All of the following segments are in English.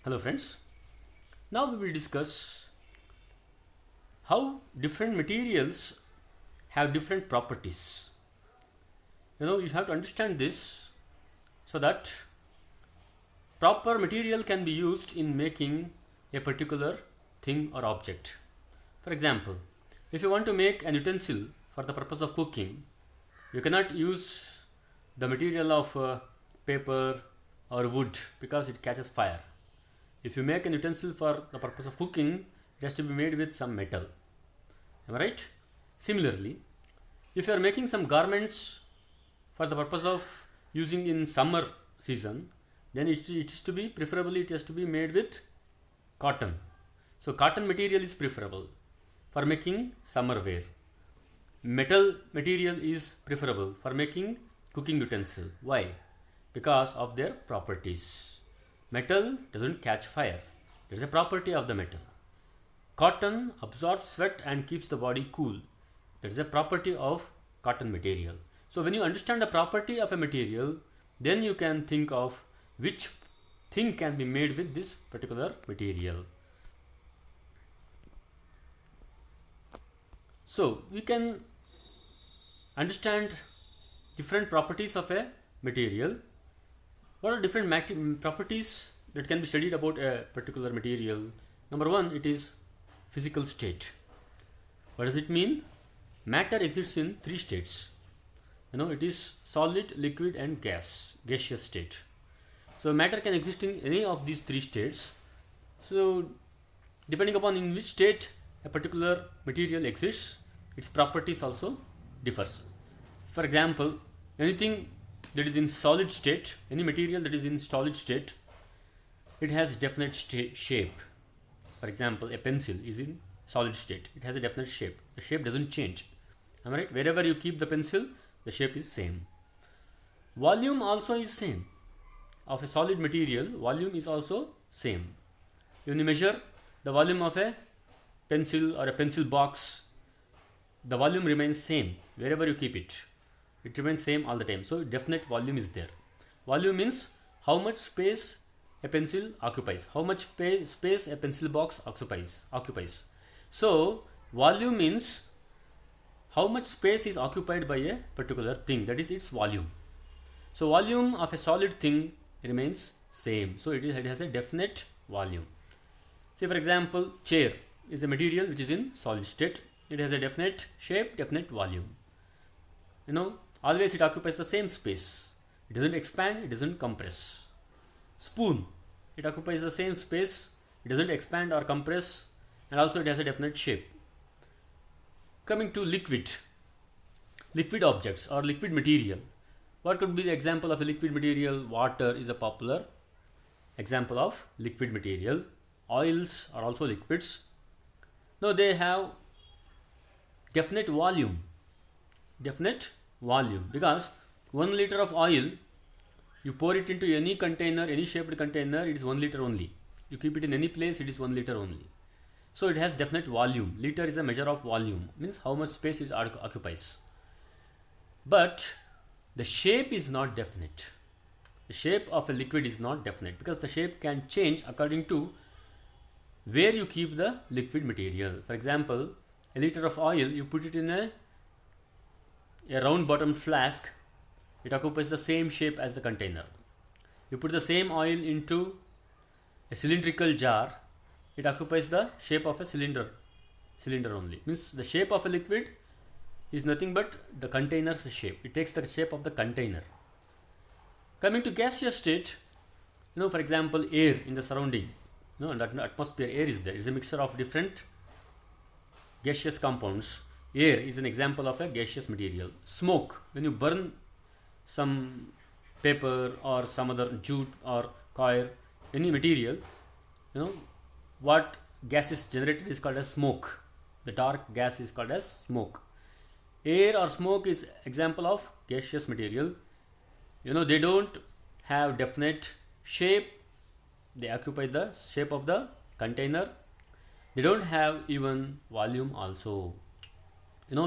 Hello friends, now we will discuss how different materials have different properties. You have to understand this so that proper material can be used in making a particular thing or object. For example, if you want to make an utensil for the purpose of cooking, you cannot use the material of paper or wood because it catches fire. If you make an utensil for the purpose of cooking, it has to be made with some metal. Am I right? Similarly, if you are making some garments for the purpose of using in summer season, then it is to be preferably it has to be made with cotton. So cotton material is preferable for making summer wear. Metal material is preferable for making cooking utensil. Why? Because of their properties. Metal doesn't catch fire. There is a property of the metal. Cotton absorbs sweat and keeps the body cool. That is a property of cotton material. So when you understand the property of a material, then you can think of which thing can be made with this particular material. So we can understand different properties of a material. What are different properties that can be studied about a particular material? Number one, it is physical state. What does it mean? Matter exists in three states. It is solid, liquid and gaseous state. So matter can exist in any of these three states. So depending upon in which state a particular material exists, its properties also differs. For example, anything that is in solid state, any material that is in solid state, it has definite shape. For example, a pencil is in solid state. It has a definite shape. The shape doesn't change. Am I right? Wherever you keep the pencil, the shape is same. Volume also is same. Of a solid material, volume is also same. When you measure the volume of a pencil or a pencil box, the volume remains same wherever you keep it. It remains same all the time. So definite volume is there. Volume means how much space a pencil occupies, how much space a pencil box occupies. So volume means how much space is occupied by a particular thing, that is its volume. So volume of a solid thing remains same. So it has a definite volume. Say for example, chair is a material which is in solid state. It has a definite shape, definite volume. Always it occupies the same space. It doesn't expand, it doesn't compress. Spoon, it occupies the same space. It doesn't expand or compress, and also it has a definite shape. Coming to liquid objects or liquid material. What could be the example of a liquid material? Water is a popular example of liquid material. Oils are also liquids. Now they have definite volume because 1 liter of oil, you pour it into any container, any shaped container, it is 1 liter only. You keep it in any place, it is 1 liter only. So it has definite volume. Liter is a measure of volume, means how much space it occupies. But the shape is not definite. The shape of a liquid is not definite because the shape can change according to where you keep the liquid material. For example, a liter of oil, you put it in a round bottomed flask, it occupies the same shape as the container. You put the same oil into a cylindrical jar, it occupies the shape of a cylinder only. Means the shape of a liquid is nothing but the container's shape. It takes the shape of the container. Coming to gaseous state, for example, air in the surrounding, in the atmosphere, air is there. It is a mixture of different gaseous compounds. Air is an example of a gaseous material. Smoke, when you burn some paper or some other jute or coir, any material, what gas is generated is called as smoke. The dark gas is called as smoke. Air or smoke is example of gaseous material. They don't have definite shape. They occupy the shape of the container. They don't have even volume also.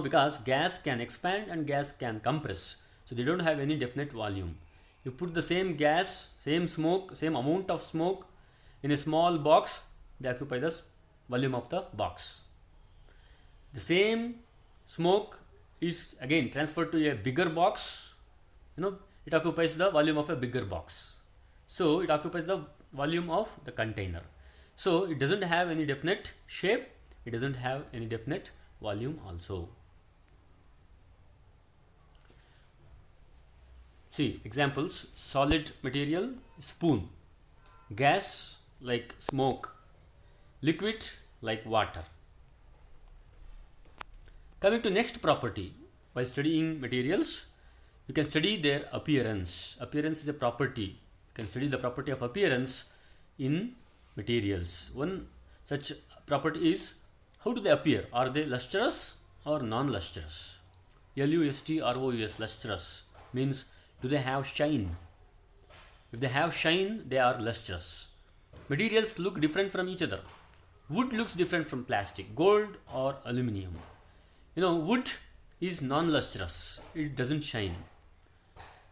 Because gas can expand and gas can compress. So they don't have any definite volume. You put the same gas, same smoke, same amount of smoke In a small box, they occupy the volume of the box. The same smoke is again transferred to a bigger box. It occupies the volume of a bigger box. So it occupies the volume of the container. So it doesn't have any definite shape. It doesn't have any definite volume also. See examples: solid material, spoon; gas, like smoke; liquid, like water. Coming to next property, by studying materials, you can study their appearance. Appearance is a property. You can study the property of appearance in materials. One such property is, how do they appear? Are they lustrous or non-lustrous? Lustrous, lustrous means, do they have shine? If they have shine, they are lustrous. Materials look different from each other. Wood looks different from plastic, gold or aluminium. Wood is non-lustrous. It doesn't shine.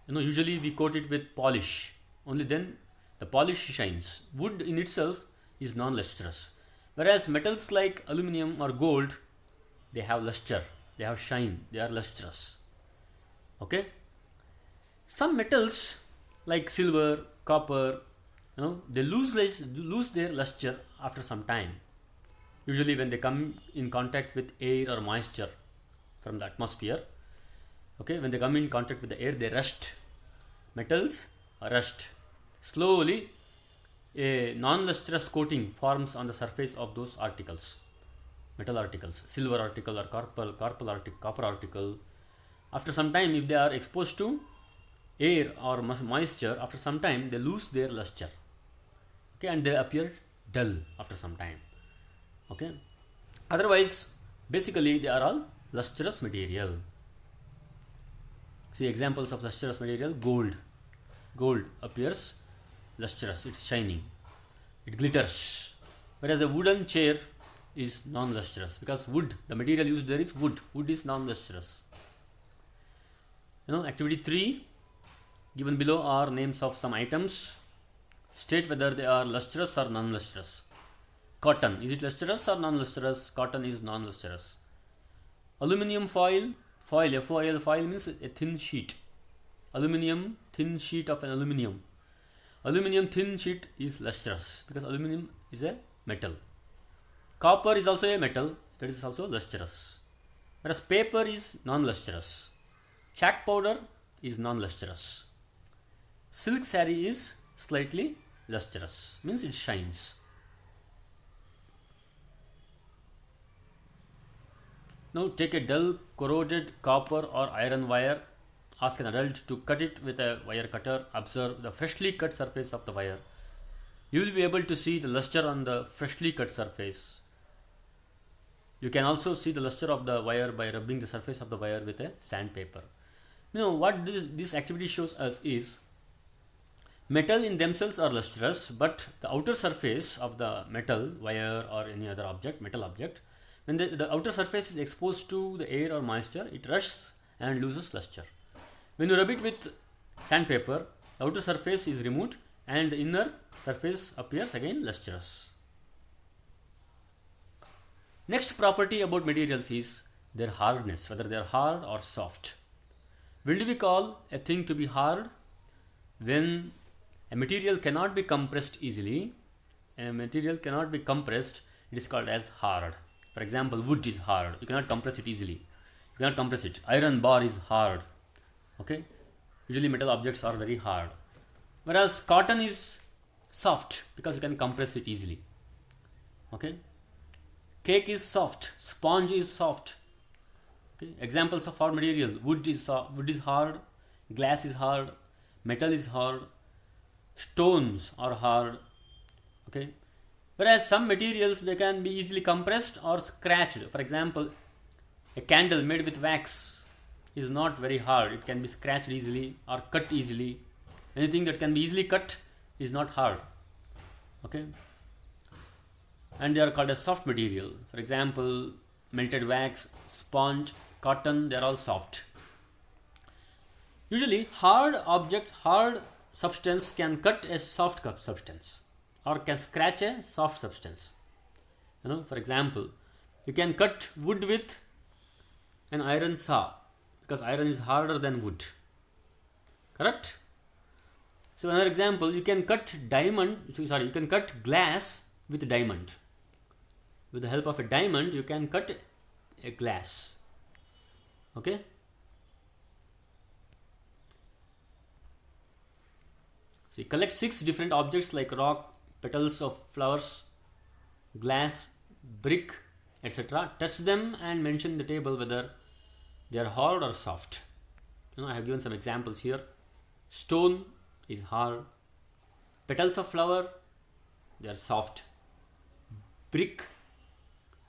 Usually we coat it with polish. Only then the polish shines. Wood in itself is non-lustrous. Whereas metals like aluminium or gold, they have luster, they have shine, they are lustrous. Okay? Some metals like silver, copper, they lose their luster after some time. Usually when they come in contact with air or moisture from the atmosphere. Okay, when they come in contact with the air, they rust. Metals rust. Slowly a non-lustrous coating forms on the surface of those articles, metal articles, silver article or copper article. After some time, if they are exposed to air or moisture, after some time they lose their luster. Okay, and they appear dull after some time. Okay, otherwise basically they are all lustrous material. See examples of lustrous material: gold appears lustrous, it's shining, it glitters. Whereas a wooden chair is non-lustrous, because wood, the material used there is wood is non-lustrous. Activity 3 given below are names of some items. State whether they are lustrous or non-lustrous. Cotton, is it lustrous or non-lustrous? Cotton is non-lustrous. Aluminium foil, FOIL, foil means a thin sheet. Aluminium, thin sheet of an aluminium. Aluminium thin sheet is lustrous, because aluminium is a metal. Copper is also a metal, that is also lustrous. Whereas paper is non-lustrous. Chalk powder is non-lustrous. Silk saree is slightly lustrous, means it shines. Now take a dull corroded copper or iron wire. Ask an adult to cut it with a wire cutter. Observe the freshly cut surface of the wire. You will be able to see the luster on the freshly cut surface. You can also see the luster of the wire by rubbing the surface of the wire with a sandpaper. What this activity shows us is, metal in themselves are lustrous, but the outer surface of the metal, wire or any other object, metal object, when the outer surface is exposed to the air or moisture, it rusts and loses luster. When you rub it with sandpaper, the outer surface is removed and the inner surface appears again lustrous. Next property about materials is their hardness, whether they are hard or soft. When do we call a thing to be hard? When a material cannot be compressed easily. A material cannot be compressed, it is called as hard. For example, wood is hard. You cannot compress it easily. You cannot compress it. Iron bar is hard. Okay. Usually metal objects are very hard. Whereas cotton is soft, because you can compress it easily. Okay. Cake is soft. Sponge is soft. Okay. Examples of hard material: wood is soft, wood is hard. Glass is hard. Metal is hard. Stones are hard. Okay. Whereas some materials, they can be easily compressed or scratched. For example, a candle made with wax is not very hard. It can be scratched easily or cut easily. Anything that can be easily cut is not hard. Okay. And they are called as soft material. For example, melted wax, sponge, cotton, they are all soft. Usually hard substance can cut a soft substance. or can scratch a soft substance. For example, you can cut wood with an iron saw because iron is harder than wood. Correct? So another example, you can cut glass with diamond. With the help of a diamond, you can cut a glass. Okay? So you collect 6 different objects like rock, petals of flowers, glass, brick, etc. Touch them and mention in the table whether they are hard or soft. I have given some examples here. Stone is hard. Petals of flower, they are soft. Brick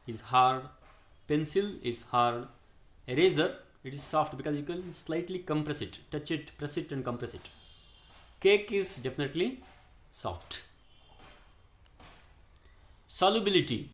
is hard. Pencil is hard. Eraser, it is soft because you can slightly compress it, touch it, press it and compress it. Cake is definitely soft. Solubility.